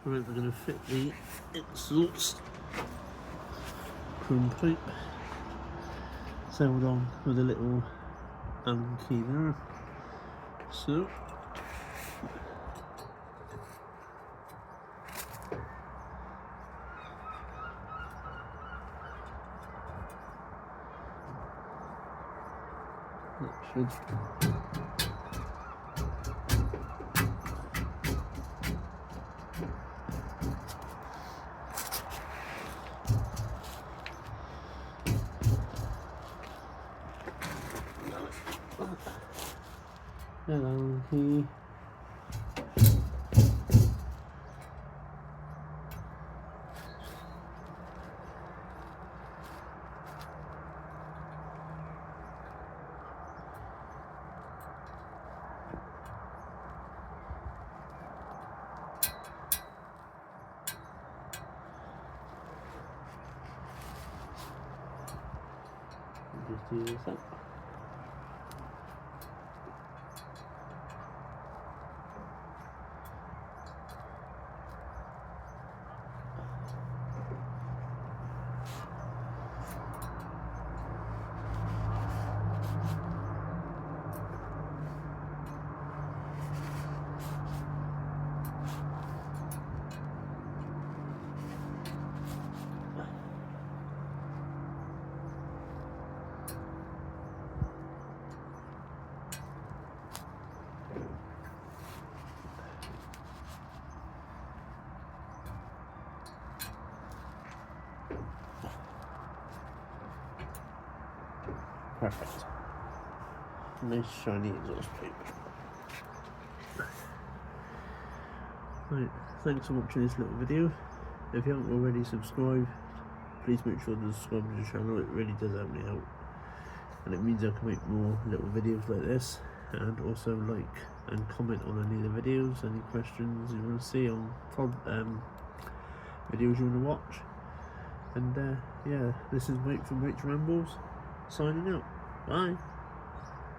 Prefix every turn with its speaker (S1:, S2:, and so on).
S1: Right, we're going to fit the exhaust chrome pipe, sealed on with a little Allen key there. So that should Allen key. Just do this up. Perfect. Nice shiny exhaust pipe. Right, thanks for watching this little video. If you haven't already subscribed, please make sure to subscribe to the channel. It really does help me out, and it means I can make more little videos like this. And also like and comment on any of the videos, any questions you want to see on videos you want to watch. And yeah, this is Mike from Mike's Rambles, signing out. Bye.